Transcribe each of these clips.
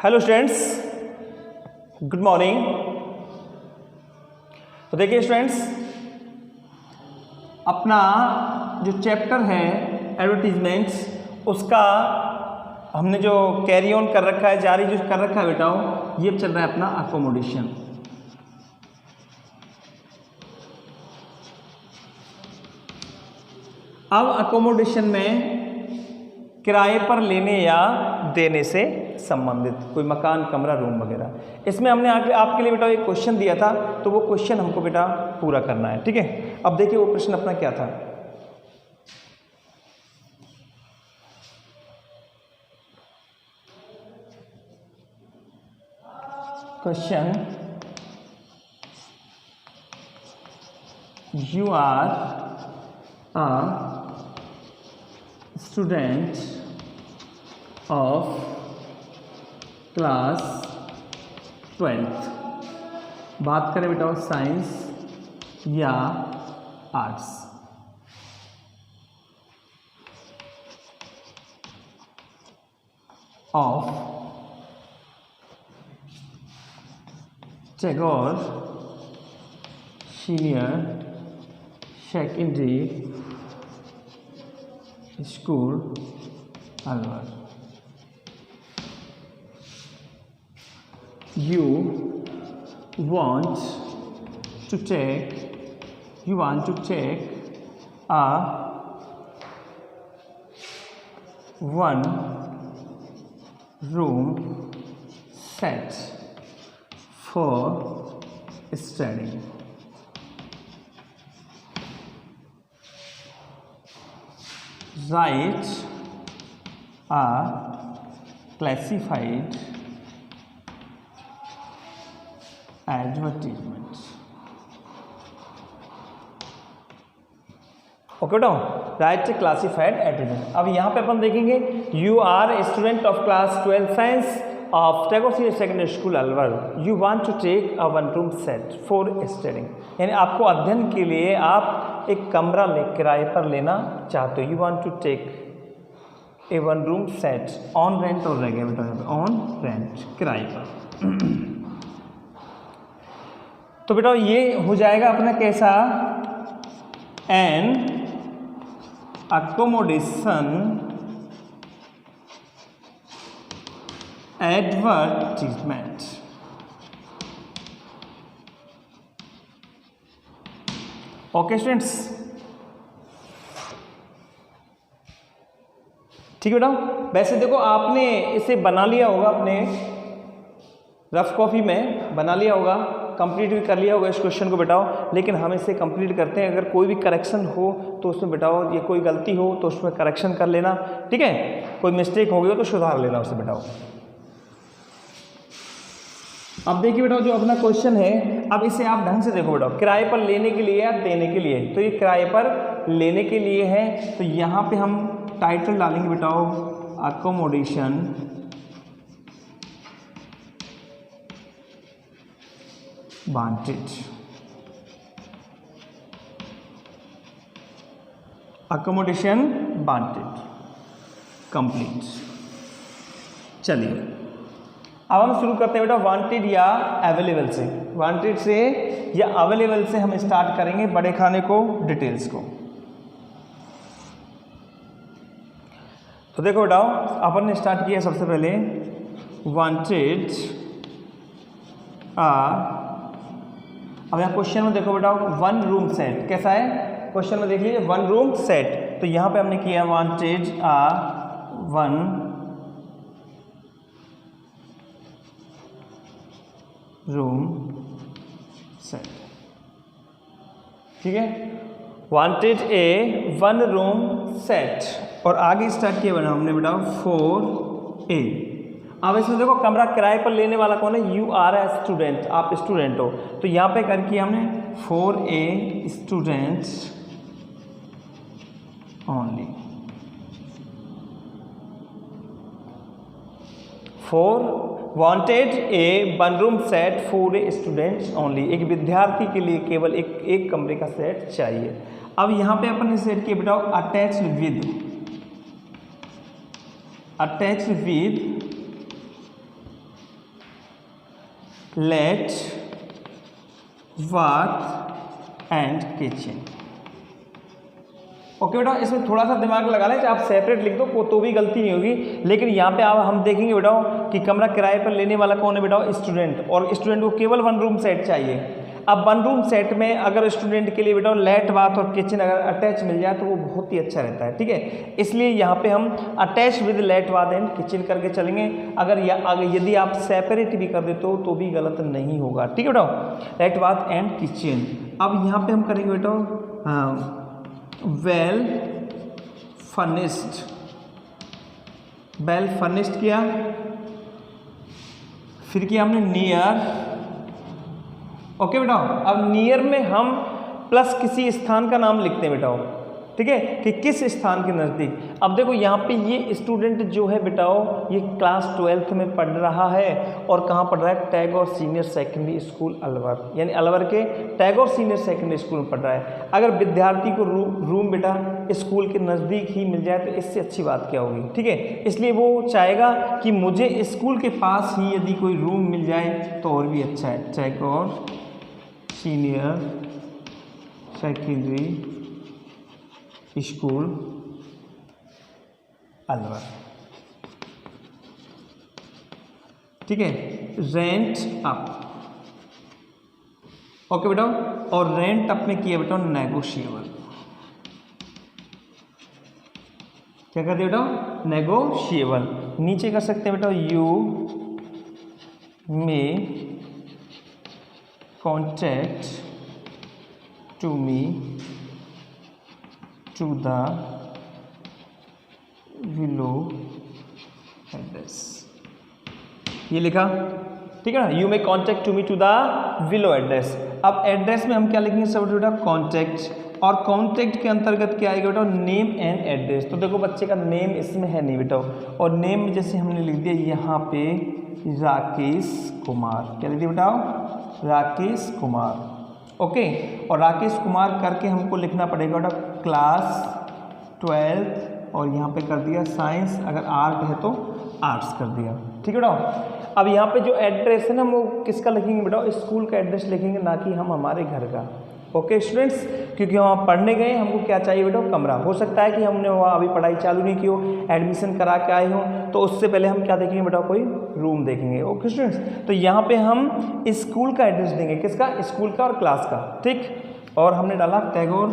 Hello students, good morning. तो देखिए students, अपना जो चैप्टर है एडवर्टीजमेंट्स, उसका हमने जो कैरी ऑन कर रखा है, जारी जो कर रखा है बेटाओ, ये चल रहा है अपना अकोमोडेशन। अब अकोमोडेशन में किराए पर लेने या देने से संबंधित कोई मकान, कमरा, रूम वगैरह, इसमें हमने आगे आपके लिए बेटा एक क्वेश्चन दिया था, तो वो क्वेश्चन हमको बेटा पूरा करना है। ठीक है, अब देखिए वो प्रश्न अपना क्या था। Question, you are a student of class 12th, बात करें बेटा साइंस या arts. Of Tagore senior secondary school Alwar. You want to take a one room set for studying. Write a classified advertisement. Okay बेटा, राइट ए क्लासिफाइड एडवर्टाइजमेंट। अब यहाँ पे अपन देखेंगे, you are a student of class 12 science of Tagore senior secondary school Alwar. You want to take a one room set for studying, यानी आपको अध्ययन के लिए आप एक कमरा किराए पर लेना चाहते हो। You want to take a one room set on rent, और रह गया बेटा ऑन रेंट, किराए पर। तो बेटा ये हो जाएगा अपना कैसा, N accommodation advertisement. Okay students, ठीक है बेटा। वैसे देखो आपने इसे बना लिया होगा, अपने रफ कॉपी में बना लिया होगा, कंप्लीट भी कर लिया होगा इस क्वेश्चन को बेटाओ, लेकिन हम इसे कंप्लीट करते हैं। अगर कोई भी करेक्शन हो तो उसमें बेटाओ, ये कोई गलती हो तो उसमें करेक्शन कर लेना, ठीक है। कोई मिस्टेक हो गई हो तो सुधार लेना उसे बेटाओ। अब देखिए बेटाओ, जो अपना क्वेश्चन है, अब इसे आप ढंग से देखो बेटाओ, किराए पर लेने के लिए या देने के लिए। तो ये किराए पर लेने के लिए है, तो यहाँ पे हम टाइटल डालेंगे बेटाओ, accommodation wanted. Accommodation wanted complete. चलिए अब हम शुरू करते हैं बेटा वांटेड या अवेलेबल से। वांटेड से या अवेलेबल से हम स्टार्ट करेंगे बड़े खाने को, डिटेल्स को। तो देखो बेटा, अपन ने स्टार्ट किया सबसे पहले, वांटेड अब यहाँ क्वेश्चन में देखो बेटा, वन रूम सेट कैसा है, क्वेश्चन में देख लीजिए, वन रूम सेट। तो यहाँ पे हमने किया वांटेड आ वन रूम सेट, ठीक है। वांटेड ए वन रूम सेट, और आगे स्टार्ट किया बना हमने बेटा 4A। अब इसमें देखो कमरा किराए पर लेने वाला कौन है, यू आर ए स्टूडेंट, आप स्टूडेंट हो। तो यहाँ पे कर किया हमने 4A student only. 4 wanted A one room set for a students only, एक विद्यार्थी के लिए केवल एक कमरे का सेट चाहिए। अब यहाँ पे अपन ने सेट किया बेटा attached with lat bath and kitchen. Okay बेटा, इसमें थोड़ा सा दिमाग लगा लें, आप सेपरेट लिख दो तो भी गलती नहीं होगी, लेकिन यहाँ पे आप हम देखेंगे बेटा कि कमरा किराए पर लेने वाला कौन है बेटा, स्टूडेंट, और स्टूडेंट को केवल 1 रूम सेट चाहिए। अब 1 रूम सेट में अगर स्टूडेंट के लिए बेटा लेट बाथ और किचन अगर अटैच मिल जाए तो वो बहुत ही अच्छा रहता है, ठीक है। इसलिए यहाँ पे हम attach with lat bath and kitchen करके चलेंगे। अगर यदि आप सेपरेट भी कर देते हो तो भी गलत नहीं होगा, ठीक है बेटा, लेट बाथ एंड किचन। अब यहाँ पे हम करेंगे बेटा वेल फर्निश्ड, वेल फर्निश्ड किया, फिर किया हमने नियर। ओके बेटा, अब नियर में हम प्लस किसी स्थान का नाम लिखते हैं बेटा, ठीक है, कि किस स्थान के नज़दीक। अब देखो यहाँ पे ये स्टूडेंट जो है बेटाओ ये क्लास 12th में पढ़ रहा है और कहाँ पढ़ रहा है, Tagore senior secondary school Alwar, यानी अलवर के टैगोर सीनियर सेकेंडरी स्कूल में पढ़ रहा है। अगर विद्यार्थी को रूम बेटा स्कूल के नज़दीक ही मिल जाए तो इससे अच्छी बात क्या होगी, ठीक है। इसलिए वो चाहेगा कि मुझे स्कूल के पास ही यदि कोई रूम मिल जाए तो और भी अच्छा है, Tagore senior secondary school Alwar, ठीक है। रेंट अप, ओके बेटा, और रेंट अप में किया बेटा नेगोशिएबल, क्या कर दिया बेटा, नेगोशिएबल। नीचे कर सकते हैं बेटा you may contact to me to the below address, ये लिखा, ठीक है ना, you may contact to me to the below address. अब एड्रेस में हम क्या लिखेंगे सब बेटा, कॉन्टैक्ट, और कॉन्टैक्ट के अंतर्गत क्या आएगा बेटा, नेम एंड एड्रेस। तो देखो बच्चे का नेम इसमें है नहीं बेटा, और नेम में जैसे हमने लिख दिया यहाँ पे राकेश कुमार, क्या लिख दिया बेटा, राकेश कुमार, ओके। और राकेश कुमार करके हमको लिखना पड़ेगा बेटा क्लास 12th, और यहाँ पे कर दिया साइंस, अगर आर्ट है तो आर्ट्स कर दिया, ठीक है बेटा। अब यहाँ पे जो एड्रेस है ना वो किसका लिखेंगे बेटा, स्कूल का एड्रेस लिखेंगे, ना कि हम हमारे घर का, ओके स्टूडेंट्स, क्योंकि हम पढ़ने गए, हमको क्या चाहिए बेटा, कमरा। हो सकता है कि हमने वहाँ अभी पढ़ाई चालू नहीं की हो, एडमिशन करा के आए हों, तो उससे पहले हम क्या देखेंगे बेटा, कोई रूम देखेंगे, ओके स्टूडेंट्स। तो यहाँ पे हम स्कूल का एड्रेस देंगे, किसका, स्कूल का और क्लास का, ठीक। और हमने डाला टैगोर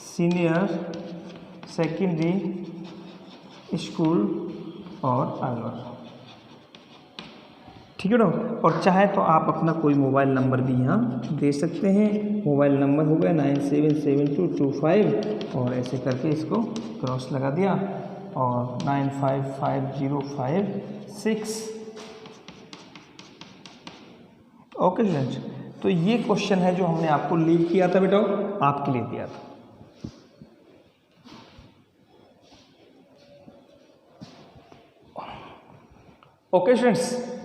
सीनियर सेकेंडरी स्कूल और अलवर, ठीक है ना। और चाहे तो आप अपना कोई मोबाइल नंबर भी यहाँ दे सकते हैं, मोबाइल नंबर हो गया 977225, और ऐसे करके इसको क्रॉस लगा दिया, और 955056, ओके स्टूडेंट्स। तो ये क्वेश्चन है जो हमने आपको लीव किया था बेटा, आपके लिए दिया था। ओके स्टूडेंट्स,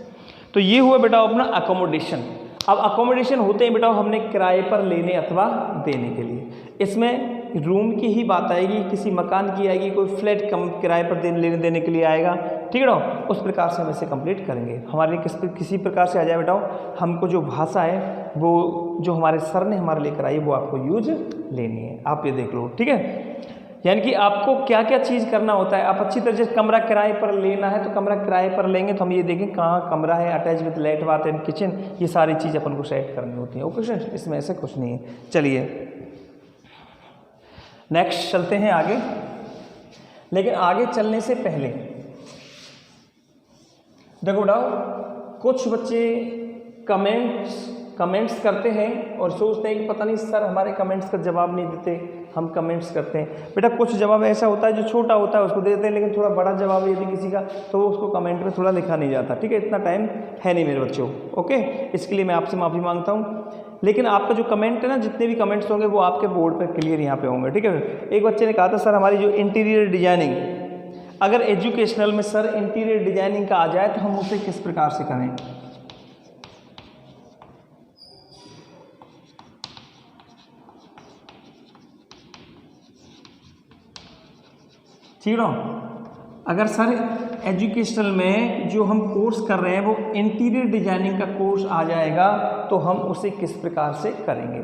तो ये हुआ बेटा अपना अकोमोडेशन। अब अकोमोडेशन होते हैं बेटा हमने किराए पर लेने अथवा देने के लिए, इसमें रूम की ही बात आएगी, किसी मकान की आएगी, कोई फ्लैट कम किराए पर लेने देने के लिए आएगा, ठीक है ना। उस प्रकार से हम इसे कंप्लीट करेंगे। हमारे लिए किसी प्रकार से आ जाए बेटा, हमको जो भाषा है वो जो हमारे सर ने हमारे लिए कराई वो आपको यूज लेनी है, आप ये देख लो, ठीक है। यानी कि आपको क्या क्या चीज़ करना होता है, आप अच्छी तरह से कमरा किराए पर लेना है तो कमरा किराए पर लेंगे तो हम ये देखें कहाँ कमरा है, attach with lat bath and kitchen, ये सारी चीज़ अपन को सेट करनी होती है, ओके सर, इसमें ऐसा कुछ नहीं है। चलिए नेक्स्ट चलते हैं आगे, लेकिन आगे चलने से पहले देखो बताओ, कुछ बच्चे कमेंट्स करते हैं और सोचते हैं कि पता नहीं सर हमारे कमेंट्स का जवाब नहीं देते, हम कमेंट्स करते हैं। बेटा कुछ जवाब ऐसा होता है जो छोटा होता है उसको दे देते हैं, लेकिन थोड़ा बड़ा जवाब यदि किसी का तो वो उसको कमेंट में थोड़ा लिखा नहीं जाता, ठीक है। इतना टाइम है नहीं मेरे बच्चों, ओके, इसके लिए मैं आपसे माफ़ी मांगता हूँ। लेकिन आपका जो कमेंट है ना, जितने भी कमेंट्स होंगे वो आपके बोर्ड पर क्लियर यहाँ पे होंगे, ठीक है। एक बच्चे ने कहा था सर हमारी जो इंटीरियर डिजाइनिंग, अगर एजुकेशनल में सर इंटीरियर डिजाइनिंग का आ जाए तो हम उसे किस प्रकार से करें। ठीक है, अगर सर एजुकेशनल में जो हम कोर्स कर रहे हैं वो इंटीरियर डिजाइनिंग का कोर्स आ जाएगा तो हम उसे किस प्रकार से करेंगे।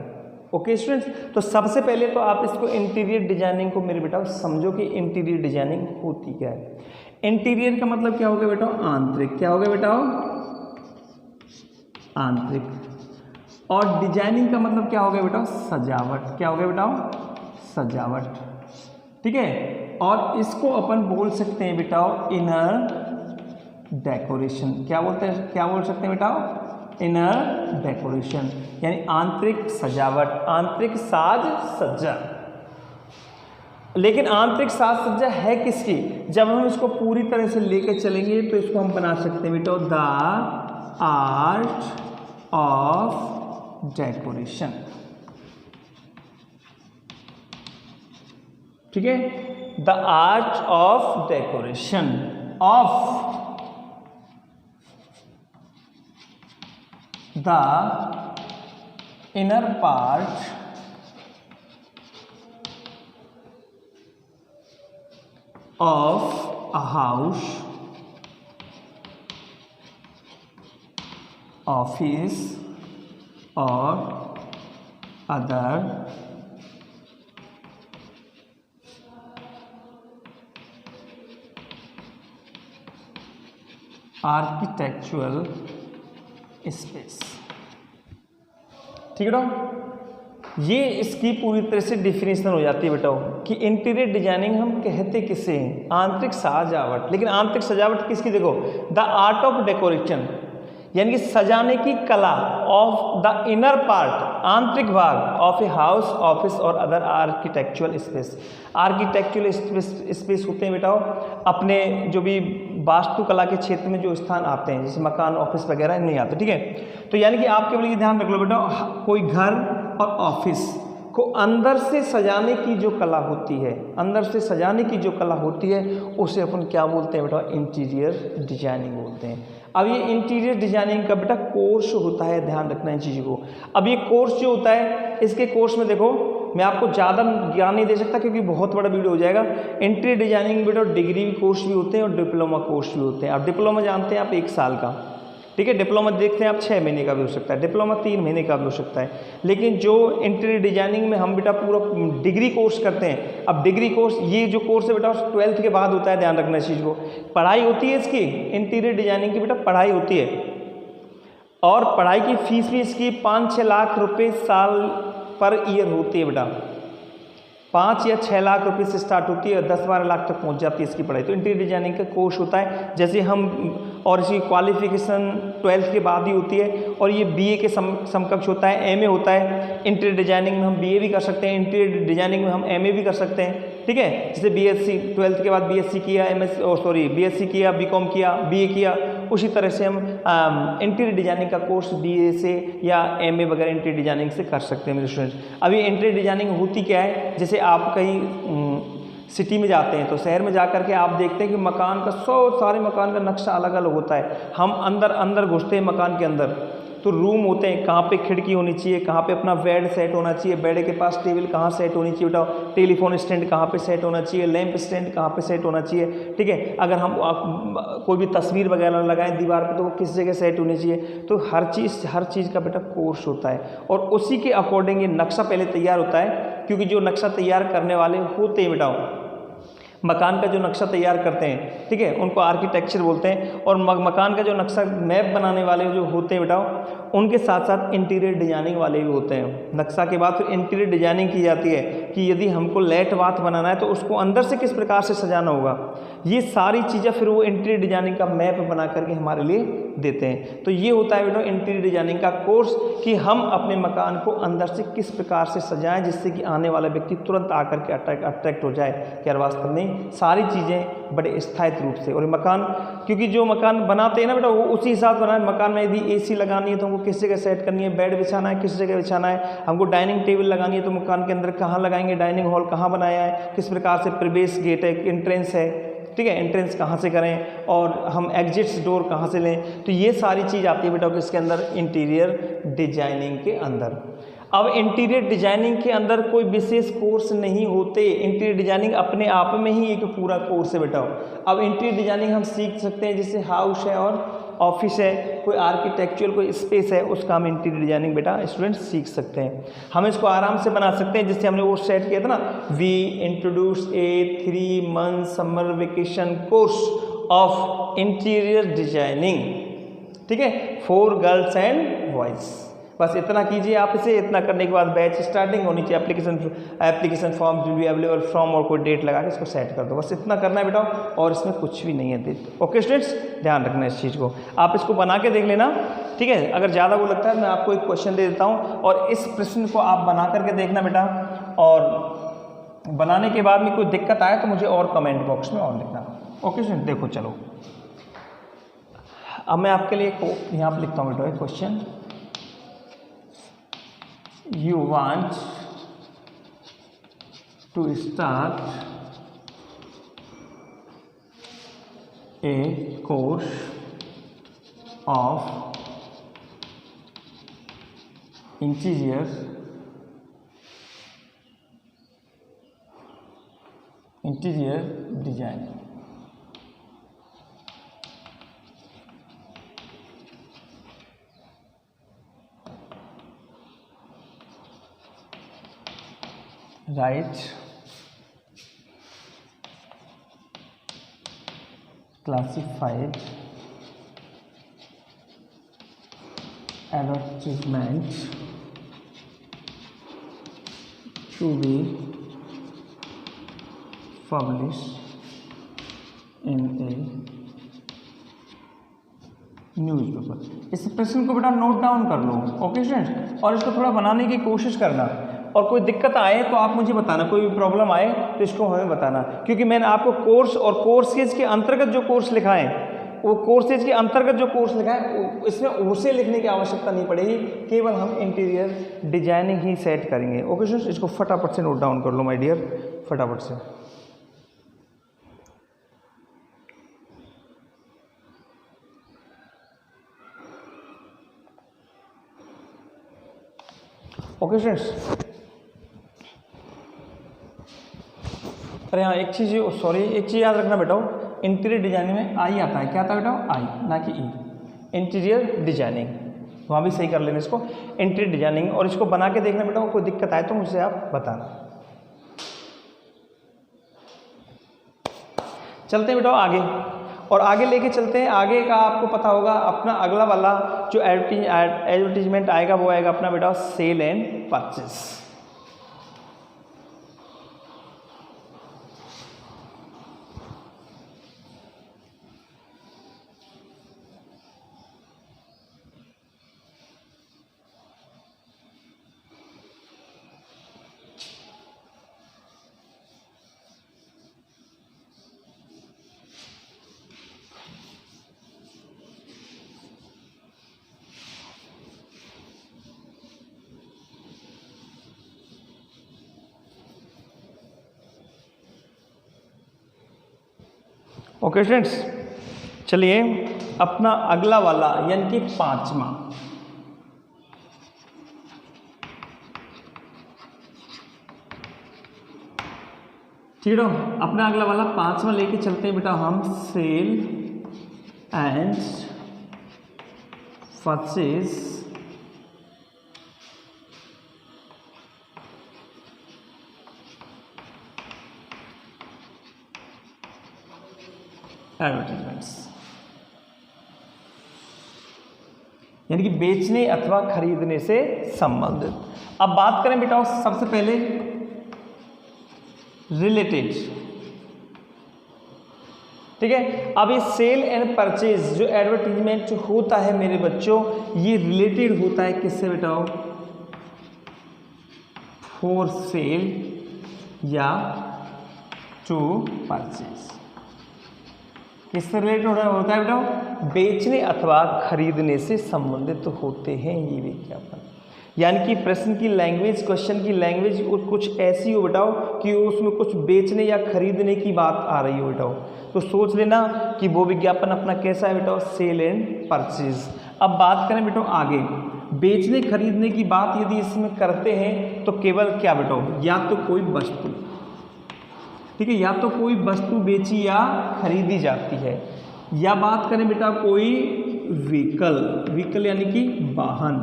ओके स्टूडेंट्स, तो सबसे पहले तो आप इसको इंटीरियर डिजाइनिंग को मेरे बेटा समझो कि इंटीरियर डिजाइनिंग होती क्या है। इंटीरियर का मतलब क्या होगा बेटा, आंतरिक। क्या होगा बेटा, आंतरिक। और डिजाइनिंग का मतलब क्या होगा बेटा, सजावट। क्या होगा बेटा, सजावट। ठीक है, और इसको अपन बोल सकते हैं बेटा इनर डेकोरेशन। क्या बोलते हैं, क्या बोल सकते हैं बेटा, इनर डेकोरेशन, यानी आंतरिक सजावट, आंतरिक साज सज्जा। लेकिन आंतरिक साज सज्जा है किसकी, जब हम इसको पूरी तरह से लेकर चलेंगे तो इसको हम बना सकते हैं बेटा द आर्ट ऑफ डेकोरेशन। ठीक है, the art of decoration of the inner part of a house, office or other architectural space। ठीक है ना, ये इसकी पूरी तरह से डिफिनेशन हो जाती है बेटा कि इंटीरियर डिजाइनिंग हम कहते किसे हैं, आंतरिक सजावट। लेकिन आंतरिक सजावट किसकी, देखो द आर्ट ऑफ डेकोरेशन, यानी कि सजाने की कला, ऑफ द इनर पार्ट, आंतरिक भाग, ऑफ ए हाउस, ऑफिस और other architectural space. Architectural space होते हैं बेटा अपने जो भी वास्तुकला के क्षेत्र में जो स्थान आते हैं, जैसे मकान, ऑफिस वगैरह नहीं आते। ठीक है, तो यानी कि आप केवल ये ध्यान रख लो बेटा, कोई घर और ऑफिस को अंदर से सजाने की जो कला होती है, अंदर से सजाने की जो कला होती है उसे अपन क्या बोलते हैं बेटा, इंटीरियर डिजाइनिंग बोलते हैं। अब ये इंटीरियर डिजाइनिंग का बेटा कोर्स होता है, ध्यान रखना इन चीज़ों को। अब ये कोर्स जो होता है, इसके कोर्स में देखो मैं आपको ज़्यादा ज्ञान नहीं दे सकता क्योंकि बहुत बड़ा वीडियो हो जाएगा। इंटीरियर डिजाइनिंग बेटा डिग्री कोर्स भी होते हैं और डिप्लोमा कोर्स भी होते हैं। अब डिप्लोमा जानते हैं आप 1 साल का, ठीक है, डिप्लोमा देखते हैं आप 6 महीने का भी हो सकता है, डिप्लोमा 3 महीने का भी हो सकता है। लेकिन जो इंटीरियर डिजाइनिंग में हम बेटा पूरा डिग्री कोर्स करते हैं। अब डिग्री कोर्स, ये जो कोर्स है बेटा 12th के बाद होता है, ध्यान रखना इस चीज़ को। पढ़ाई होती है इसकी, इंटीरियर डिजाइनिंग की बेटा पढ़ाई होती है, और पढ़ाई की फीस भी इसकी 5-6 लाख रुपये साल पर ईयर होती है बेटा। 5 या 6 लाख रुपए से स्टार्ट होती है, 10-12 लाख तक पहुंच जाती है इसकी पढ़ाई। तो इंटीरियर डिजाइनिंग का कोर्स होता है, जैसे हम, और इसकी क्वालिफिकेशन 12th के बाद ही होती है, और ये बीए के समकक्ष होता है, एमए होता है। इंटीरियर डिजाइनिंग में हम बीए भी कर सकते हैं, इंटीरियर डिजाइनिंग में हम एमए भी कर सकते हैं। ठीक है, जैसे बीएससी 12th के बाद बीएससी किया, बीएससी किया, बीकॉम किया, बीए किया, उसी तरह से हम इंटीरियर डिजाइनिंग का कोर्स बीए से या एमए वगैरह इंटीरियर डिजाइनिंग से कर सकते हैं मेरे स्टूडेंट्स। अभी इंटीरियर डिजाइनिंग होती क्या है, जैसे आप कहीं सिटी में जाते हैं तो शहर में जाकर के आप देखते हैं कि मकान का सारे मकान का नक्शा अलग अलग होता है। हम अंदर घुसते हैं मकान के अंदर, तो रूम होते हैं, कहाँ पे खिड़की होनी चाहिए, कहाँ पे अपना बेड सेट होना चाहिए, बेड के पास टेबल कहाँ सेट होनी चाहिए बेटा, टेलीफोन स्टैंड कहाँ पे सेट होना चाहिए, लैंप स्टैंड कहाँ पे सेट होना चाहिए। ठीक है, अगर हम कोई भी तस्वीर वगैरह लगाएं दीवार पे तो वो किस जगह सेट होनी चाहिए। तो हर चीज़ का बेटा कोर्स होता है, और उसी के अकॉर्डिंग ये नक्शा पहले तैयार होता है, क्योंकि जो नक्शा तैयार करने वाले होते हैं बेटा, मकान का जो नक्शा तैयार करते हैं, ठीक है, उनको आर्किटेक्चर बोलते हैं। और मकान का जो नक्शा मैप बनाने वाले जो होते हैं बेटा, उनके साथ साथ इंटीरियर डिजाइनिंग वाले भी होते हैं। नक्शा के बाद फिर इंटीरियर डिजाइनिंग की जाती है कि यदि हमको लेट बाथ बनाना है तो उसको अंदर से किस प्रकार से सजाना होगा। ये सारी चीज़ें फिर वो इंटीरियर डिजाइनिंग का मैप बना करके हमारे लिए देते हैं। तो ये होता है बेटा इंटीरियर डिजाइनिंग का कोर्स, कि हम अपने मकान को अंदर से किस प्रकार से सजाएं जिससे कि आने वाला व्यक्ति तुरंत आकर के अट्रैक्ट हो जाए कि यार वास्तव में सारी चीज़ें बड़े स्थायित्व रूप से। और मकान, क्योंकि जो मकान बनाते हैं ना बेटा वो उसी हिसाब से बनाए। मकान में यदि एसी लगानी है तो हमको किस जगह सेट करनी है, बेड बिछाना है किस जगह बिछाना है, हमको डाइनिंग टेबल लगानी है तो मकान के अंदर कहाँ लगाएंगे, डाइनिंग हॉल कहाँ बनाया है, किस प्रकार से प्रवेश गेट है, एंट्रेंस है, ठीक है, एंट्रेंस कहाँ से करें, और हम एग्जिट्स डोर कहाँ से लें। तो ये सारी चीज़ आती है बेटा इसके अंदर इंटीरियर डिजाइनिंग के अंदर। अब इंटीरियर डिजाइनिंग के अंदर कोई विशेष कोर्स नहीं होते, इंटीरियर डिजाइनिंग अपने आप में ही एक पूरा कोर्स है बेटा। अब इंटीरियर डिजाइनिंग हम सीख सकते हैं, जैसे हाउस है और ऑफिस है, कोई आर्किटेक्चुरल कोई स्पेस है, उसका हम इंटीरियर डिजाइनिंग बेटा स्टूडेंट सीख सकते हैं। हम इसको आराम से बना सकते हैं, जिससे हमने वो सेट किया था ना, we introduce a 3 month summer vacation course of interior designing, ठीक है, फॉर गर्ल्स एंड बॉयज़। बस इतना कीजिए आप इसे। इतना करने के बाद बैच स्टार्टिंग होनी चाहिए, application form will be available from, और कोई डेट लगा के इसको सेट कर दो। बस इतना करना है बेटा, और इसमें कुछ भी नहीं है। ओके स्टूडेंट्स, ध्यान रखना इस चीज़ को। आप इसको बना के देख लेना, ठीक है। अगर ज़्यादा वो लगता है मैं आपको एक क्वेश्चन दे देता हूँ, और इस प्रश्न को आप बना करके देखना बेटा, और बनाने के बाद में कोई दिक्कत आए तो मुझे और कमेंट बॉक्स में और लिखना। ओके स्टूडेंट, देखो चलो अब मैं आपके लिए यहाँ पर लिखता हूँ बेटा question. You want to start a course of interior design. Write classified advertisement to be published in a newspaper. इस प्रश्न को बेटा नोट डाउन कर लो, ओके स्टूडेंट, और इसको थोड़ा बनाने की कोशिश करना, और कोई दिक्कत आए तो आप मुझे बताना, कोई भी प्रॉब्लम आए तो इसको हमें बताना, क्योंकि मैंने आपको कोर्स और कोर्सेज के अंतर्गत जो कोर्स लिखा है, वो कोर्सेज के अंतर्गत जो कोर्स लिखा है इसमें उसे लिखने की आवश्यकता नहीं पड़ेगी, केवल हम इंटीरियर डिजाइनिंग ही सेट करेंगे। ओके स्टूडेंट्स, इसको फटाफट से नोट डाउन कर लो माय डियर, फटाफट से। ओके स्टूडेंट्स, अरे हाँ एक चीज़, सॉरी एक चीज़ याद रखना बेटा, इंटीरियर डिजाइनिंग में आई आता है, क्या आता है बेटा, आई, ना कि ई। इंटीरियर डिजाइनिंग वहाँ भी सही कर लेना इसको, इंटीरियर डिजाइनिंग, और इसको बना के देखना बेटा, कोई दिक्कत आए तो मुझसे आप बताना। चलते हैं बेटा आगे, और आगे लेके चलते हैं। आगे का आपको पता होगा, अपना अगला वाला जो एडवर्टीजमेंट आएगा वो आएगा अपना बेटा sell and purchase. Okay students, चलिए अपना अगला वाला यानी कि 5वां, ठीक है, अपना अगला वाला 5वां लेके चलते हैं बेटा हम, सेल एंड परचेज एडवर्टाइजमेंट्स, यानी कि बेचने अथवा खरीदने से संबंधित। अब बात करें बेटा सबसे पहले रिलेटेड, ठीक है। अब ये सेल एंड परचेज जो एडवर्टाइजमेंट होता है मेरे बच्चों, ये रिलेटेड होता है किससे बेटा, फॉर सेल या टू परचेज। किससे रिलेटेड होता है बेटा, बेचने अथवा खरीदने से संबंधित होते हैं ये विज्ञापन। यानी कि प्रश्न की लैंग्वेज, क्वेश्चन की लैंग्वेज कुछ ऐसी हो बेटाओ कि उसमें कुछ बेचने या खरीदने की बात आ रही हो बेटाओ, तो सोच लेना कि वो विज्ञापन अपना कैसा है बेटाओ, सेल एंड परचेज। अब बात करें बेटो आगे, बेचने खरीदने की बात यदि इसमें करते हैं तो केवल क्या बेटा, या तो कोई वस्तु, ठीक है, या तो कोई वस्तु बेची या खरीदी जाती है, या बात करें बेटा कोई व्हीकल यानी कि वाहन,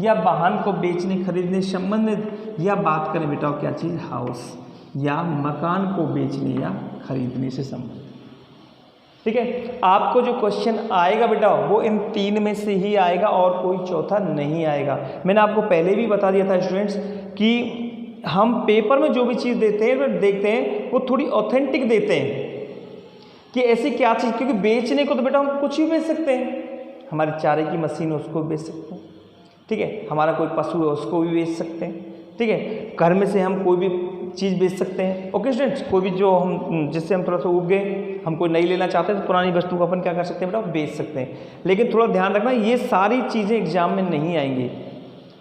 या वाहन को बेचने खरीदने से संबंधित, या बात करें बेटा क्या चीज़, हाउस, या मकान को बेचने या खरीदने से संबंधित। ठीक है, आपको जो क्वेश्चन आएगा बेटा वो इन तीन में से ही आएगा और कोई चौथा नहीं आएगा। मैंने आपको पहले भी बता दिया था स्टूडेंट्स कि हम पेपर में जो भी चीज़ देते हैं तो देखते हैं वो थोड़ी ऑथेंटिक देते हैं कि ऐसी क्या चीज़, क्योंकि बेचने को तो बेटा हम कुछ भी बेच सकते हैं, हमारे चारे की मशीन है उसको बेच सकते हैं, ठीक है, हमारा कोई पशु है उसको भी बेच सकते हैं, ठीक है, घर में से हम कोई भी चीज़ बेच सकते हैं। ओके स्टूडेंट्स, कोई भी जो हम जिससे हम थोड़ा सा उब गए, हम कोई नई लेना चाहते हैं तो पुरानी वस्तु को अपन क्या कर सकते हैं बेटा, बेच सकते हैं। लेकिन थोड़ा ध्यान रखना ये सारी चीज़ें एग्जाम में नहीं आएंगी,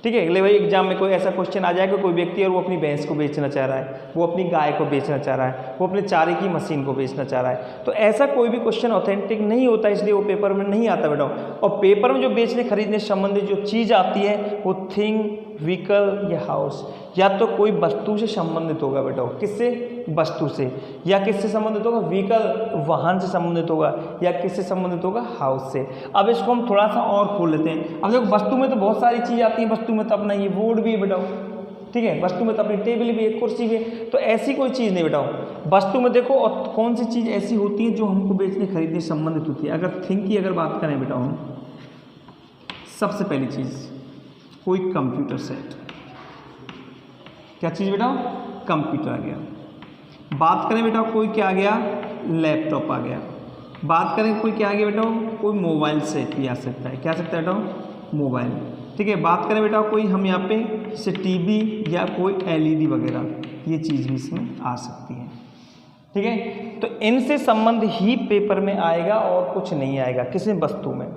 ठीक है। अगले भाई एग्जाम में कोई ऐसा क्वेश्चन आ जाएगा, कोई व्यक्ति और वो अपनी भैंस को बेचना चाह रहा है, वो अपनी गाय को बेचना चाह रहा है, वो अपने चारे की मशीन को बेचना चाह रहा है, तो ऐसा कोई भी क्वेश्चन ऑथेंटिक नहीं होता, इसलिए वो पेपर में नहीं आता बेटा। और पेपर में जो बेचने खरीदने से संबंधित जो चीज़ आती है वो थिंग, व्हीकल या हाउस, या तो कोई वस्तु से संबंधित होगा बेटा, किससे, वस्तु से, या किससे संबंधित होगा, व्हीकल वाहन से संबंधित होगा, या किससे संबंधित होगा, हाउस से। अब इसको हम थोड़ा सा और खोल लेते हैं। अब देखो वस्तु में तो बहुत सारी चीज़ आती है, वस्तु में तो अपना ये बोर्ड भी है बेटा, ठीक है, वस्तु में तो अपनी टेबल भी है, कुर्सी भी है, तो ऐसी कोई चीज़ नहीं बेटा। वस्तु में देखो और कौन सी चीज़ ऐसी होती है जो हमको बेचने खरीदने से संबंधित होती है। अगर थिंग की अगर बात करें बेटा हम, सबसे पहली चीज़ कोई कंप्यूटर सेट, क्या चीज़ बेटा, कंप्यूटर आ गया। बात करें बेटा कोई क्या आ गया, लैपटॉप आ गया। बात करें कोई क्या आ गया बेटा, कोई मोबाइल सेट भी आ सकता है, क्या आ सकता है बेटा, मोबाइल, ठीक है। बात करें बेटा कोई हम यहाँ पे जैसे टीवी या कोई एलईडी वगैरह, ये चीज़ भी इसमें आ सकती है, ठीक है। तो इनसे संबंध ही पेपर में आएगा और कुछ नहीं आएगा, किसी वस्तु में,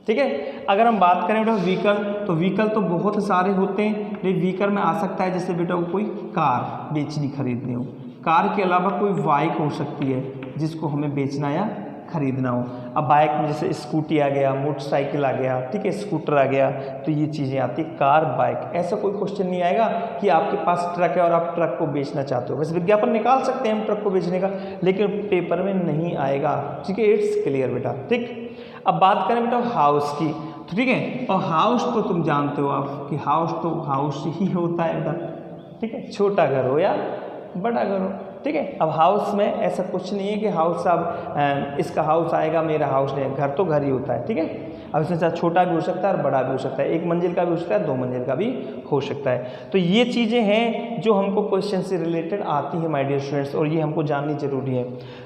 ठीक है। अगर हम बात करें बेटा व्हीकल, तो व्हीकल तो बहुत सारे होते हैं, लेकिन व्हीकल में आ सकता है जैसे बेटा कोई कार बेचनी खरीदनी हो, कार के अलावा कोई बाइक हो सकती है जिसको हमें बेचना या खरीदना हो। अब बाइक में जैसे स्कूटी आ गया, मोटरसाइकिल आ गया, ठीक है, स्कूटर आ गया, तो ये चीज़ें आती है, कार, बाइक। ऐसा कोई क्वेश्चन नहीं आएगा कि आपके पास ट्रक है और आप ट्रक को बेचना चाहते हो। वैसे विज्ञापन निकाल सकते हैं हम ट्रक को बेचने का, लेकिन पेपर में नहीं आएगा, ठीक है। इट्स क्लियर बेटा, ठीक। अब बात करें बेटा हाउस की, तो ठीक है, और हाउस तो तुम जानते हो आप कि हाउस तो हाउस ही होता है बेटा, ठीक है, छोटा घर हो या बड़ा घर हो, ठीक है। अब हाउस में ऐसा कुछ नहीं है कि हाउस साहब इसका हाउस आएगा मेरा हाउस नहीं, घर तो घर ही होता है, ठीक है। अब इसमें चाहे छोटा भी हो सकता है और बड़ा भी हो सकता है, एक मंजिल का भी हो सकता है, दो मंजिल का भी हो सकता है। तो ये चीज़ें हैं जो हमको क्वेश्चन से रिलेटेड आती है माय डियर स्टूडेंट्स, और ये हमको जाननी जरूरी है।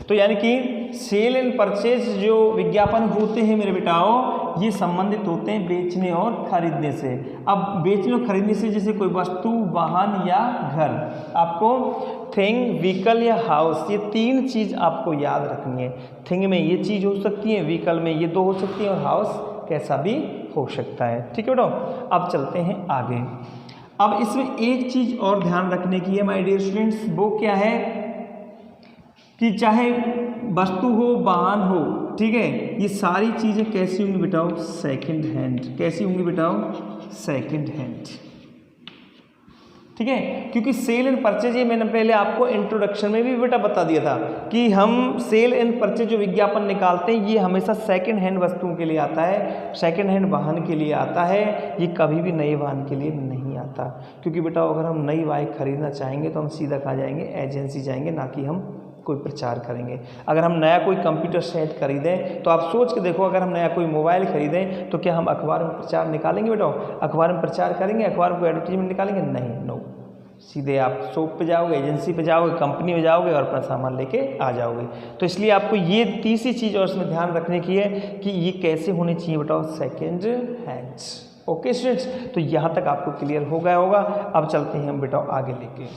तो यानी कि सेल एंड परचेज जो विज्ञापन होते हैं मेरे बेटाओ, ये संबंधित होते हैं बेचने और खरीदने से। अब बेचने और खरीदने से जैसे कोई वस्तु, वाहन या घर, आपको थिंग, व्हीकल या हाउस, ये तीन चीज़ आपको याद रखनी है। थिंग में ये चीज़ हो सकती है, व्हीकल में ये दो हो सकती है, और हाउस कैसा भी हो सकता है, ठीक है बेटा। अब चलते हैं आगे। अब इसमें एक चीज़ और ध्यान रखने की है माय डियर स्टूडेंट्स, वो क्या है कि चाहे वस्तु हो, वाहन हो, ठीक है, ये सारी चीज़ें कैसी होंगी बेटाओ, सेकंड हैंड। कैसी होंगी बेटाओ, सेकंड हैंड, ठीक है। क्योंकि सेल एंड परचेज, ये मैंने पहले आपको इंट्रोडक्शन में भी बेटा बता दिया था कि हम सेल एंड परचेज जो विज्ञापन निकालते हैं ये हमेशा सेकंड हैंड वस्तुओं के लिए आता है, सेकंड हैंड वाहन के लिए आता है, ये कभी भी नए वाहन के लिए नहीं आता। क्योंकि बेटा अगर हम नई बाइक खरीदना चाहेंगे तो हम सीधा कहाँ जाएंगे, एजेंसी जाएंगे, ना कि हम कोई प्रचार करेंगे। अगर हम नया कोई कंप्यूटर सेट खरीदें तो आप सोच के देखो, अगर हम नया कोई मोबाइल खरीदें तो क्या हम अखबार में प्रचार निकालेंगे बेटा, अखबार में प्रचार करेंगे, अखबार में एडवर्टीजमेंट निकालेंगे, नहीं, नो। सीधे आप शॉप पे जाओगे, एजेंसी पे जाओगे, कंपनी में जाओगे और अपना सामान लेके आ जाओगे। तो इसलिए आपको ये तीसरी चीज़ और इसमें ध्यान रखने की है कि ये कैसे होनी चाहिए बेटा, सेकेंड हैंड्स। ओके स्टूडेंट्स, तो यहाँ तक आपको क्लियर हो गया होगा। अब चलते हैं हम बेटा आगे लेके।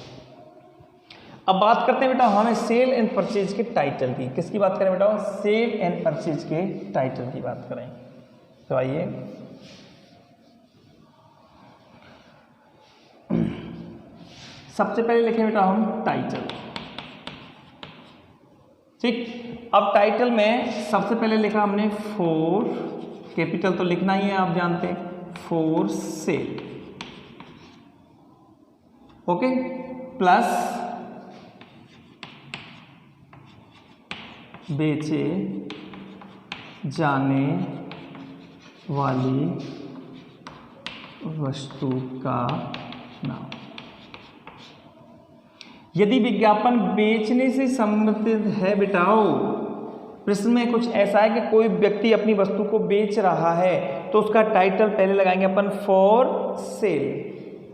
अब बात करते हैं बेटा हमें सेल एंड परचेज के टाइटल की। किसकी बात करें बेटा, सेल एंड परचेज के टाइटल की बात करें। तो आइए सबसे पहले लिखें बेटा हम टाइटल, ठीक। अब टाइटल में सबसे पहले लिखा हमने फॉर, कैपिटल तो लिखना ही है आप जानते हैं, फॉर सेल, ओके, प्लस बेचे जाने वाली वस्तु का नाम। यदि विज्ञापन बेचने से संबंधित है बेटाओ, प्रश्न में कुछ ऐसा है कि कोई व्यक्ति अपनी वस्तु को बेच रहा है तो उसका टाइटल पहले लगाएंगे अपन फॉर सेल,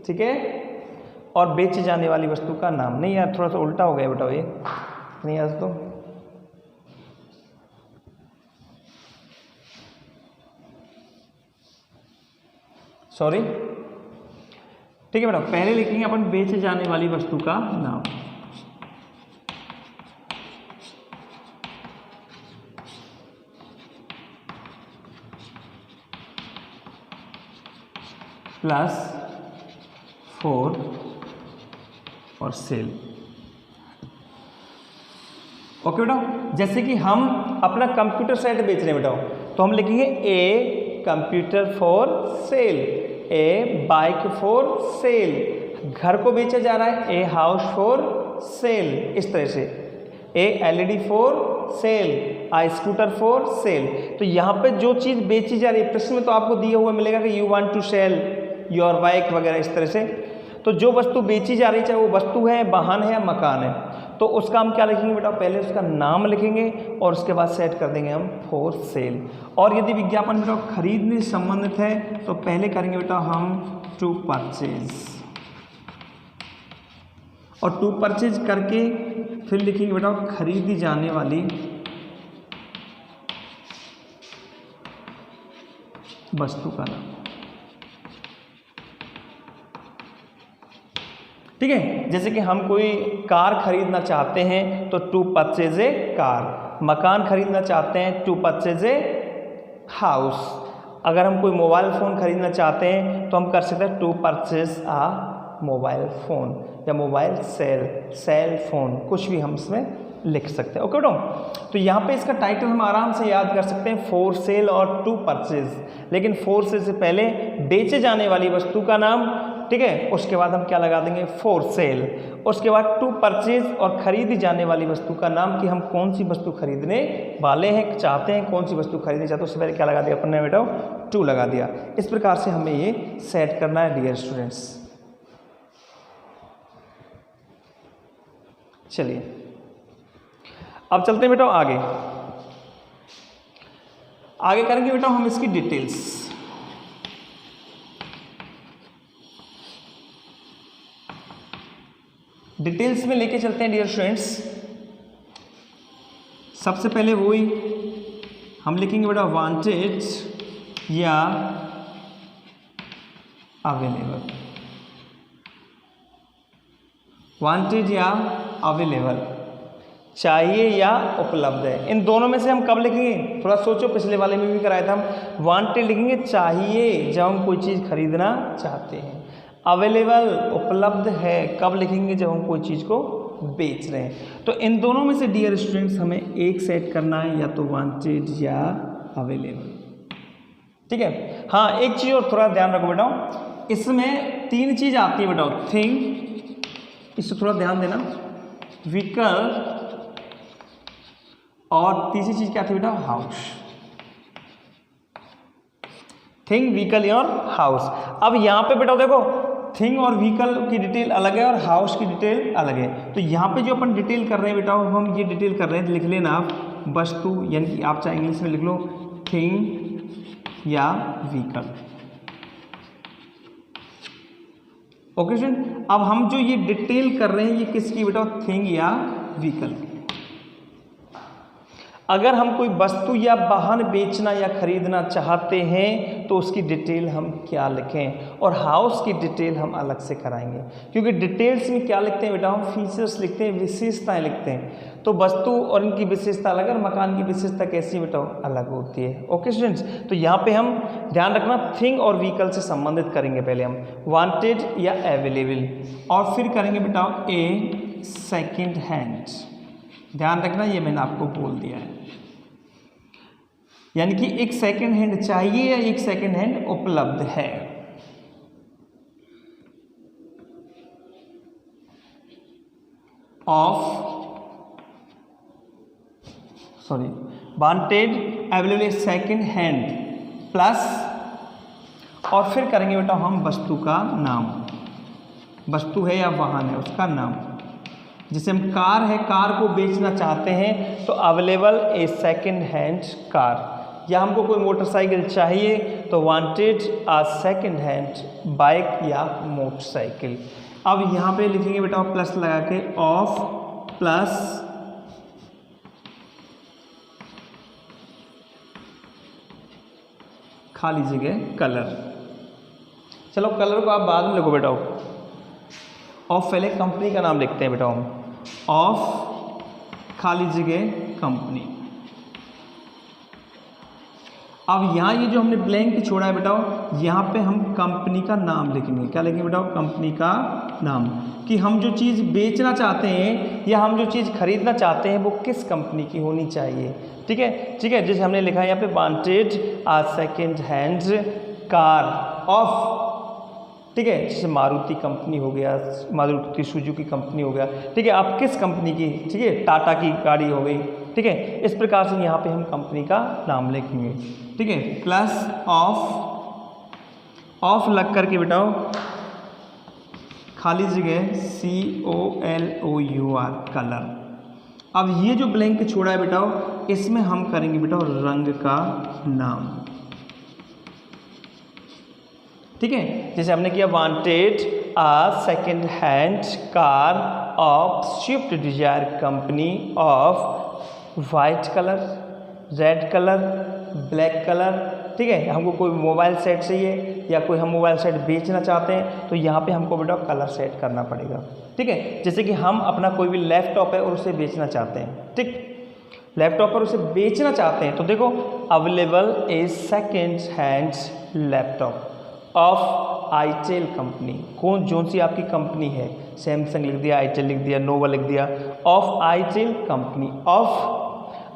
ठीक है, और बेचे जाने वाली वस्तु का नाम। नहीं यार थोड़ा सा उल्टा हो गया बेटा, ये नहीं यार, तो सॉरी, ठीक है बेटा, पहले लिखेंगे अपन बेचे जाने वाली वस्तु का नाम। प्लस फॉर और सेल, ओके बेटा। जैसे कि हम अपना कंप्यूटर सेट बेच रहे हैं बेटा, तो हम लिखेंगे a computer for sale, A bike for sale, घर को बेचा जा रहा है, ए हाउस फॉर सेल, इस तरह से, a LED for sale, I scooter for sale. तो यहाँ पे जो चीज़ बेची जा रही है, प्रश्न में तो आपको दिया हुआ मिलेगा कि you want to sell your bike वगैरह इस तरह से। तो जो वस्तु बेची जा रही है, चाहे वो वस्तु है, वाहन है या मकान है, तो उसका हम क्या लिखेंगे बेटा, पहले उसका नाम लिखेंगे और उसके बाद सेट कर देंगे हम फॉर सेल। और यदि विज्ञापन बेटा खरीदने से संबंधित है तो पहले करेंगे बेटा हम टू परचेज, और टू परचेज करके फिर लिखेंगे बेटा खरीदी जाने वाली वस्तु का नाम, ठीक है। जैसे कि हम कोई कार खरीदना चाहते हैं तो टू परचेज ए कार, मकान खरीदना चाहते हैं टू परचेज ए हाउस, अगर हम कोई मोबाइल फ़ोन खरीदना चाहते हैं तो हम कर सकते हैं to purchase a mobile phone, या मोबाइल सेल फोन, कुछ भी हम इसमें लिख सकते हैं, ओके बेटो। तो यहाँ पे इसका टाइटल हम आराम से याद कर सकते हैं फॉर सेल और टू परचेज, लेकिन फॉर सेल से पहले बेचे जाने वाली वस्तु का नाम, ठीक है, उसके बाद हम क्या लगा देंगे फॉर सेल, उसके बाद टू परचेज और खरीदी जाने वाली वस्तु का नाम, कि हम कौन सी वस्तु खरीदने वाले हैं, चाहते हैं, कौन सी वस्तु खरीदनी चाहते हैं, उससे पहले क्या लगा दिया अपन ने बेटा, टू लगा दिया। इस प्रकार से हमें ये सेट करना है डियर स्टूडेंट्स। चलिए अब चलते हैं बेटा आगे, आगे करेंगे बेटा हम इसकी डिटेल्स। डिटेल्स में लेके चलते हैं डियर स्टूडेंट्स। सबसे पहले वही हम लिखेंगे बेटा वांटेड या अवेलेबल, वांटेड या अवेलेबल, चाहिए या उपलब्ध है। इन दोनों में से हम कब लिखेंगे, थोड़ा सोचो, पिछले वाले में भी कराया था हम। वांटेड लिखेंगे चाहिए जब हम कोई चीज़ खरीदना चाहते हैं, अवेलेबल उपलब्ध है कब लिखेंगे, जब हम कोई चीज़ को बेच रहे हैं। तो इन दोनों में से डियर स्टूडेंट्स हमें एक सेट करना है, या तो वांटेड या अवेलेबल, ठीक है। हाँ एक चीज़ और थोड़ा ध्यान रखो बेटा, इसमें तीन चीज़ आती है बेटा, थिंग, इससे थोड़ा ध्यान देना, व्हीकल, और तीसरी चीज़ क्या थी बेटा, हाउस। थिंग, व्हीकल और हाउस। अब यहाँ पे बेटा देखो, थिंग और व्हीकल की डिटेल अलग है और हाउस की डिटेल अलग है। तो यहाँ पे जो अपन डिटेल कर रहे हैं बेटा, हम ये डिटेल कर रहे हैं, लिख लेना आप वस्तु, यानी कि आप चाहे इंग्लिश में लिख लो थिंग या व्हीकल, ओके स्टूडेंट। अब हम जो ये डिटेल कर रहे हैं ये किसकी बेटा, थिंग या व्हीकल। अगर हम कोई वस्तु या वाहन बेचना या खरीदना चाहते हैं तो उसकी डिटेल हम क्या लिखें, और हाउस की डिटेल हम अलग से कराएंगे, क्योंकि डिटेल्स में क्या लिखते हैं बेटा, हम फीचर्स लिखते हैं, विशेषताएं लिखते हैं। तो वस्तु और इनकी विशेषता अलग, और मकान की विशेषता कैसी बेटा अलग होती है, ओके स्टूडेंट्स। तो यहाँ पे हम ध्यान रखना थिंग और व्हीकल से संबंधित करेंगे, पहले हम वांटेड या अवेलेबल, और फिर करेंगे बेटा ए सेकेंड हैंड। ध्यान रखना ये मैंने आपको बोल दिया है। यानी कि एक सेकेंड हैंड चाहिए या एक सेकेंड हैंड उपलब्ध है। Wanted available second hand plus, और फिर करेंगे बेटा हम वस्तु का नाम, वस्तु है या वाहन है उसका नाम। जैसे हम कार है, कार को बेचना चाहते हैं तो अवेलेबल ए सेकेंड हैंड कार, या हमको कोई मोटरसाइकिल चाहिए तो wanted a second hand bike या मोटरसाइकिल। अब यहाँ पे लिखेंगे बेटा प्लस लगा के, ऑफ प्लस खाली जगह कलर। चलो कलर को आप बाद में लिखो बेटा, ऑफ पहले कंपनी का नाम लिखते हैं बेटा हम, ऑफ खाली जगह कंपनी। अब यहाँ ये जो हमने ब्लैंक छोड़ा है बेटा, यहाँ पे हम कंपनी का नाम लिखेंगे। क्या लिखेंगे बेटा? कंपनी का नाम, कि हम जो चीज़ बेचना चाहते हैं या हम जो चीज़ खरीदना चाहते हैं वो किस कंपनी की होनी चाहिए। ठीक है, ठीक है। जैसे हमने लिखा है यहाँ पे wanted a second hand car of, ठीक है, जैसे मारुति कंपनी हो गया, मारुति सुजुकी कंपनी हो गया, ठीक है, आप किस कंपनी की, ठीक है, टाटा की गाड़ी हो गई, ठीक है। इस प्रकार से यहाँ पे हम कंपनी का नाम लिखेंगे, ठीक है। प्लस ऑफ, ऑफ लग करके बेटाओ खाली जगह COLOUR कलर। अब ये जो ब्लैंक छोड़ा है बेटाओ, इसमें हम करेंगे बेटाओ रंग का नाम, ठीक है। जैसे हमने किया wanted a second hand car of Swift Dzire company of white colour, red colour, black colour, ठीक है। हमको कोई मोबाइल सेट चाहिए या कोई हम मोबाइल सेट बेचना चाहते हैं तो यहाँ पे हमको बेटा कलर सेट करना पड़ेगा, ठीक है। जैसे कि हम अपना कोई भी लैपटॉप है और उसे बेचना चाहते हैं, ठीक, लैपटॉप पर उसे बेचना चाहते हैं तो देखो अवेलेबल ए second hand laptop off itel company. कौन जोन सी आपकी कंपनी है, सैमसंग लिख दिया, आईटेल लिख दिया, नोवा लिख दिया, ऑफ आईटेल कंपनी, ऑफ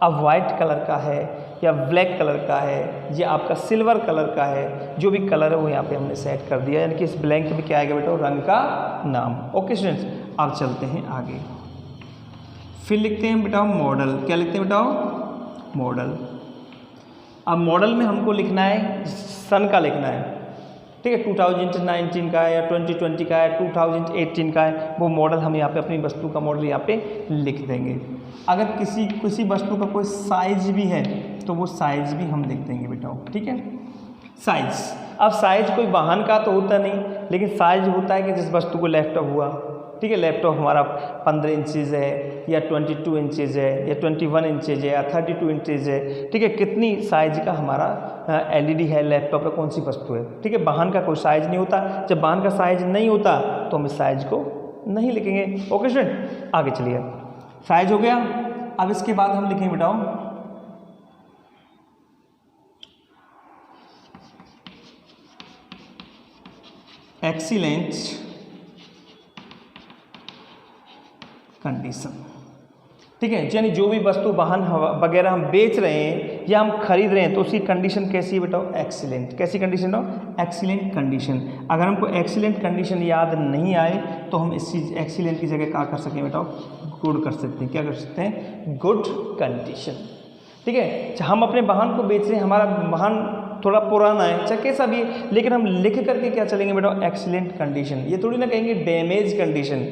अब वाइट कलर का है या ब्लैक कलर का है या आपका सिल्वर कलर का है, जो भी कलर है वो यहाँ पे हमने सेट कर दिया। यानी कि इस ब्लैंक में क्या आएगा बेटा? रंग का नाम। ओके स्टूडेंट्स, अब चलते हैं आगे। फिर लिखते हैं बेटा मॉडल। क्या लिखते हैं बेटा? मॉडल। अब मॉडल में हमको लिखना है सन का लिखना है, ठीक है। 2019 का है या 2020 का है, 2018 का है, वो मॉडल हम यहाँ पे अपनी वस्तु का मॉडल यहाँ पे लिख देंगे। अगर किसी वस्तु का कोई साइज भी है तो वो साइज भी हम लिख देंगे बेटा, ठीक है। साइज, अब साइज कोई वाहन का तो होता नहीं, लेकिन साइज होता है कि जिस वस्तु को लैपटॉप हुआ, ठीक है, लैपटॉप हमारा 15 इंचेज़ है या 22 इंचेज़ है या 21 इंचेज़ है या 32 इंचेज़ है, ठीक है। कितनी साइज का हमारा LED है, लैपटॉप है, कौन सी वस्तु है, ठीक है। वाहन का कोई साइज नहीं होता, जब वाहन का साइज नहीं होता तो हम इस साइज को नहीं लिखेंगे। ओके स्टूडेंट, आगे चलिए। साइज हो गया। अब इसके बाद हम लिखेंगे बेटाओ एक्सीलेंट कंडीशन, ठीक है। यानी जो भी वस्तु वाहन वगैरह हम बेच रहे हैं या हम खरीद रहे हैं तो उसकी कंडीशन कैसी है बेटा? एक्सीलेंट। कैसी कंडीशन हो? Excellent condition. अगर हमको एक्सीलेंट कंडीशन याद नहीं आए तो हम इस चीज़ एक्सीलेंट की जगह क्या कर सकते हैं बेटा? गुड कर सकते हैं। क्या कर सकते हैं? गुड कंडीशन, ठीक है। हम अपने वाहन को बेच रहे हैं, हमारा वाहन थोड़ा पुराना है, चाहे कैसा भी है, लेकिन हम लिख करके क्या चलेंगे बेटा? Excellent condition. ये थोड़ी ना कहेंगे डैमेज कंडीशन,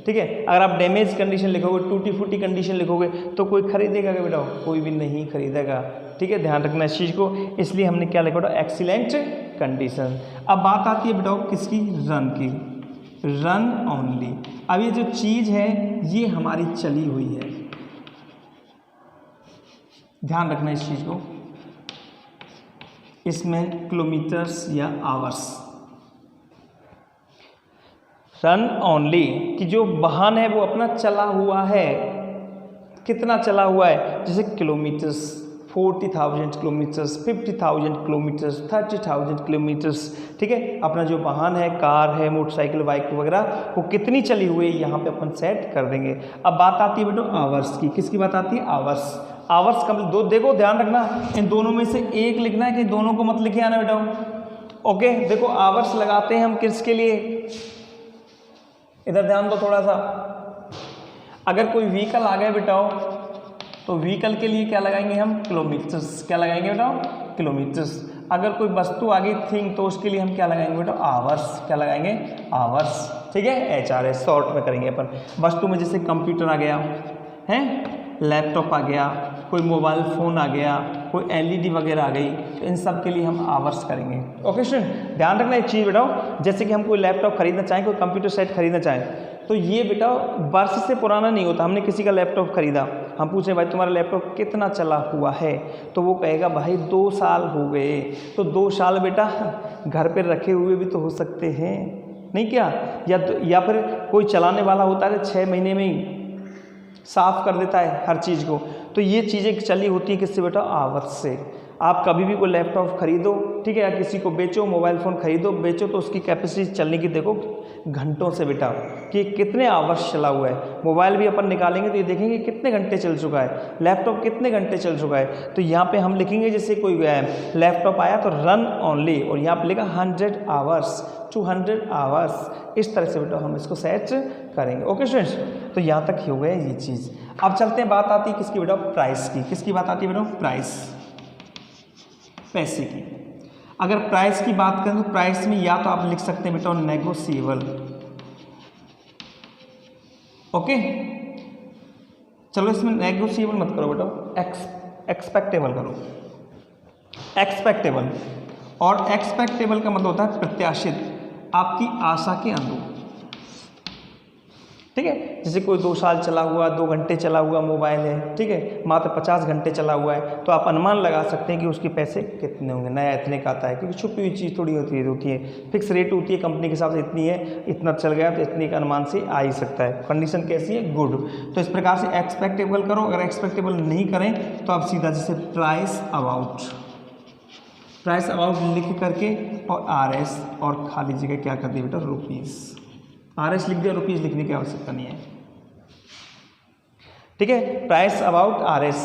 ठीक है। अगर आप डैमेज कंडीशन लिखोगे, टूटी फूटी कंडीशन लिखोगे तो कोई खरीदेगा क्या बेटा? कोई भी नहीं खरीदेगा, ठीक है। ध्यान रखना इस चीज़ को, इसलिए हमने क्या लिखा बेटा? Excellent condition. अब बात आती है बेटा किसकी? रन की। Run only. अब ये जो चीज़ है ये हमारी चली हुई है, ध्यान रखना इस चीज़ को। इसमें किलोमीटर्स या आवर्स। रन ओनली कि जो वाहन है वो अपना चला हुआ है, कितना चला हुआ है? जैसे किलोमीटर्स, 40,000 किलोमीटर्स, 50,000 किलोमीटर्स, 30,000 किलोमीटर्स, ठीक है। अपना जो वाहन है, कार है, मोटरसाइकिल, बाइक वगैरह, वो कितनी चली हुई है यहाँ पे अपन सेट कर देंगे। अब बात आती है बेटो आवर्स की। किसकी बात आती है? आवर्स। आवर्स कंप्लीट दो, देखो ध्यान रखना इन दोनों में से एक लिखना है कि दोनों को मत लिखे आना बेटा। ओके, देखो आवर्स लगाते हैं हम किसके लिए, इधर ध्यान दो थोड़ा सा। अगर कोई व्हीकल आ गया बेटा तो व्हीकल के लिए क्या लगाएंगे हम, किलोमीटर्स। क्या लगाएंगे बेटा, किलोमीटर्स। अगर कोई वस्तु आ गई थिंग, तो उसके लिए हम क्या लगाएंगे बेटा, आवर्स। क्या लगाएंगे, आवर्स। ठीक है, HRS शॉर्ट में करेंगे अपन। वस्तु में जैसे कंप्यूटर आ गया है, लैपटॉप आ गया, कोई मोबाइल फ़ोन आ गया, कोई LED वगैरह आ गई, तो इन सब के लिए हम आवर्स करेंगे। ओके स्टूडेंट, ध्यान रखना एक चीज़ बेटा, जैसे कि हम कोई लैपटॉप खरीदना चाहें, कोई कंप्यूटर सेट खरीदना चाहें, तो ये बेटा वर्ष से पुराना नहीं होता। हमने किसी का लैपटॉप खरीदा, हम पूछे भाई तुम्हारा लैपटॉप कितना चला हुआ है, तो वो कहेगा भाई 2 साल हो गए। तो 2 साल बेटा घर पे रखे हुए भी तो हो सकते हैं, नहीं क्या? या फिर कोई चलाने वाला होता है 6 महीने में ही साफ कर देता है हर चीज़ को। तो ये चीज़ें चली होती हैं किससे बेटा, आवर्स से। आप कभी भी कोई लैपटॉप खरीदो, ठीक है, या किसी को बेचो, मोबाइल फ़ोन खरीदो बेचो, तो उसकी कैपेसिटी चलने की देखो घंटों से बेटा, कि कितने आवर्स चला हुआ है। मोबाइल भी अपन निकालेंगे तो ये देखेंगे कितने घंटे चल चुका है, लैपटॉप कितने घंटे चल चुका है। तो यहाँ पे हम लिखेंगे जैसे कोई लैपटॉप आया तो रन ओनली, और यहाँ पे लिखा 100 आवर्स, 200 आवर्स। इस तरह से बेटा हम इसको सेट करेंगे। ओके स्टूडेंट्स, तो यहाँ तक हो गया ये चीज़। अब चलते हैं, बात आती है किसकी बेटा, प्राइस की। किसकी बात आती है बेटा, प्राइस, पैसे की। अगर प्राइस की बात करें तो प्राइस में या तो आप लिख सकते हैं बेटा नेगोशिएबल। ओके, चलो इसमें नेगोशिएबल मत करो बेटा, एक्सपेक्टेबल करो, एक्सपेक्टेबल। और एक्सपेक्टेबल का मतलब होता है प्रत्याशित, आपकी आशा के अनुरूप। ठीक है, जैसे कोई 2 साल चला हुआ, 2 घंटे चला हुआ मोबाइल है, ठीक है, मात्र 50 घंटे चला हुआ है, तो आप अनुमान लगा सकते हैं कि उसके पैसे कितने होंगे। नया इतने का आता है, क्योंकि छुपी हुई चीज़ थोड़ी होती है, फिक्स रेट होती है कंपनी के हिसाब से, इतनी है, इतना चल गया तो इतने का अनुमान से आ ही सकता है। कंडीशन कैसी है, गुड। तो इस प्रकार से एक्सपेक्टेबल करो। अगर एक्सपेक्टेबल नहीं करें तो आप सीधा जैसे प्राइस अबाउट, प्राइस अबाउट लिख करके और RS और खाली जगह क्या कर दिया बेटा, रुपीज़। RS लिख दिया, रुपीज़ लिखने की आवश्यकता नहीं है। ठीक है, प्राइस अबाउट RS।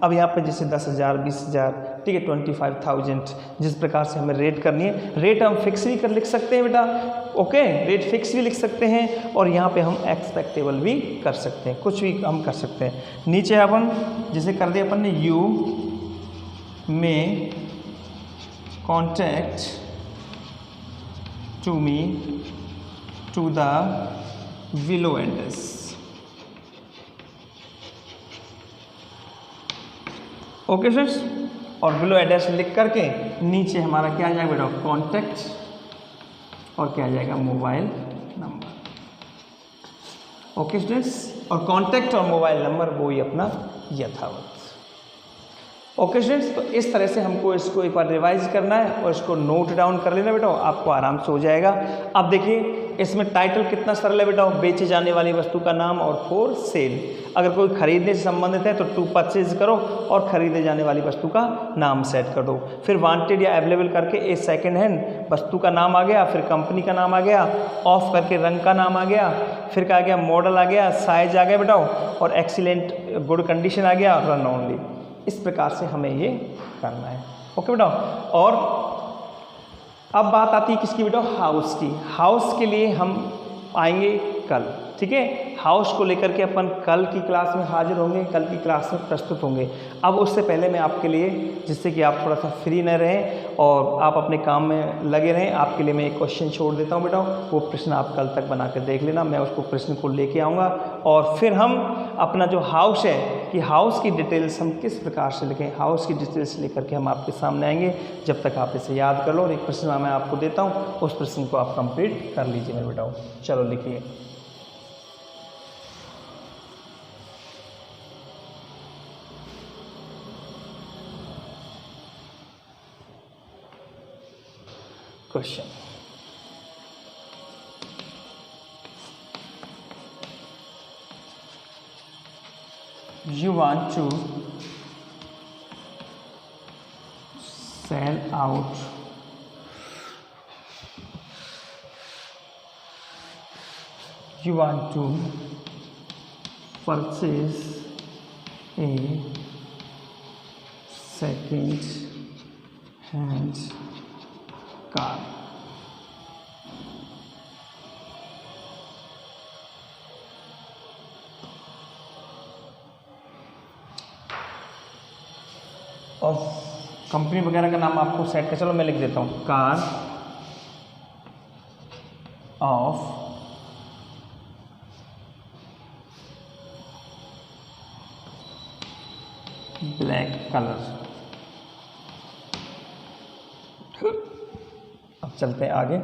अब यहाँ पे जैसे 10,000, 20,000, ठीक है, 25,000, जिस प्रकार से हमें रेट करनी है, रेट हम फिक्स भी कर लिख सकते हैं बेटा। ओके, रेट फिक्स भी लिख सकते हैं, और यहाँ पे हम एक्सपेक्टेबल भी कर सकते हैं, कुछ भी हम कर सकते हैं। नीचे अपन जैसे कर दिया अपन ने, you may contact to me to the below address. Okay friends, और बिलो एड्रेस लिख करके नीचे हमारा क्या आ जाएगा बेटा, कॉन्टैक्ट, और क्या आ जाएगा, मोबाइल नंबर। ओके स्टूडेंट्स, और कॉन्टैक्ट और मोबाइल नंबर वो ही अपना यथावत। ओके स्टूडेंट्स, तो इस तरह से हमको इसको एक बार रिवाइज करना है और इसको नोट डाउन कर लेना बेटा, आपको आराम से हो जाएगा। अब देखिए इसमें टाइटल कितना सरल है बेटा, बेचे जाने वाली वस्तु का नाम और फॉर सेल। अगर कोई खरीदने से संबंधित है तो टू परचेज करो और खरीदे जाने वाली वस्तु का नाम सेट कर दो। फिर वांटेड या अवेलेबल करके ए सेकेंड हैंड वस्तु का नाम आ गया, फिर कंपनी का नाम आ गया, ऑफ करके रंग का नाम आ गया, फिर क्या आ गया, मॉडल आ गया, साइज आ गया बेटा, और एक्सीलेंट गुड कंडीशन आ गया, रन ओनली। इस प्रकार से हमें ये करना है। ओके बेटा, और अब बात आती है किसकी बेटा, हाउस की। हाउस के लिए हम आएंगे कल, ठीक है, हाउस को लेकर के अपन कल की क्लास में हाजिर होंगे, कल की क्लास में प्रस्तुत होंगे। अब उससे पहले मैं आपके लिए, जिससे कि आप थोड़ा सा फ्री न रहें और आप अपने काम में लगे रहें, आपके लिए मैं एक क्वेश्चन छोड़ देता हूं बेटा, वो प्रश्न आप कल तक बना कर देख लेना। मैं उसको प्रश्न को लेके आऊँगा और फिर हम अपना जो हाउस है कि हाउस की डिटेल्स हम किस प्रकार से लिखें, हाउस की डिटेल्स लेकर के हम आपके सामने आएंगे। जब तक आप इसे याद कर लो, और एक प्रश्न मैं आपको देता हूँ, उस प्रश्न को आप कंप्लीट कर लीजिए मेरे बेटा। चलो लिखिए। Question. You want to sell out you want to purchase a second hand car. और कंपनी वगैरह का नाम आपको सेट कर, चलो मैं लिख देता हूँ, कार ऑफ ब्लैक कलर। अब चलते हैं आगे।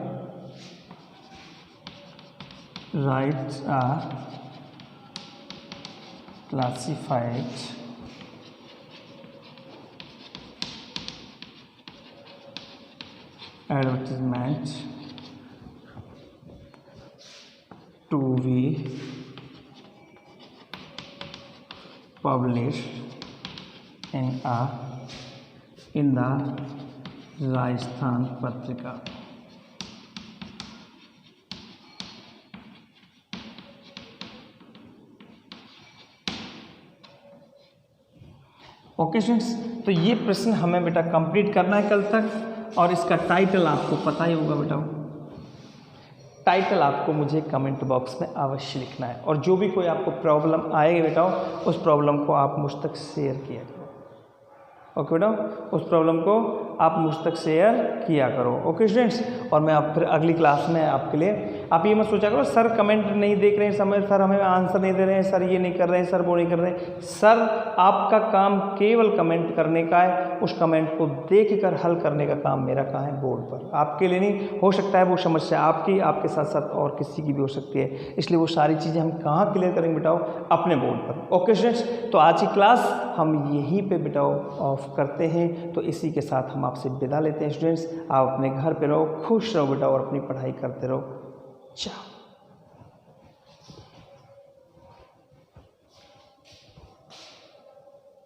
Right a classified advertisement to be published in the Rajasthan Patrika. Okay students, तो ये प्रश्न हमें बेटा कंप्लीट करना है कल तक, और इसका टाइटल आपको पता ही होगा बेटा। टाइटल आपको मुझे कमेंट बॉक्स में अवश्य लिखना है, और जो भी कोई आपको प्रॉब्लम आएगी बेटा उस प्रॉब्लम को आप मुझ तक शेयर किया करो। ओके बेटा, उस प्रॉब्लम को आप मुझ तक शेयर किया करो। ओके स्टूडेंट्स, और मैं आप फिर अगली क्लास में आपके लिए, आप ये मत सोचा करो सर कमेंट नहीं देख रहे हैं, समय सर हमें आंसर नहीं दे रहे हैं, सर ये नहीं कर रहे हैं, सर वो नहीं कर रहे हैं। सर आपका काम केवल कमेंट करने का है, उस कमेंट को देख कर हल करने का काम मेरा कहाँ है, बोर्ड पर। आपके लिए नहीं हो सकता है वो समस्या आपकी, आपके साथ साथ और किसी की भी हो सकती है, इसलिए वो सारी चीज़ें हम कहाँ क्लियर करेंगे बेटाओ, अपने बोर्ड पर। ओके स्टूडेंट्स, तो आज की क्लास हम यहीं पे बेटाओ ऑफ करते हैं। तो इसी के साथ हम आपसे विदा लेते हैं स्टूडेंट्स। आप अपने घर पे रहो, खुश रहो बेटा, और अपनी पढ़ाई करते रहो। Ciao.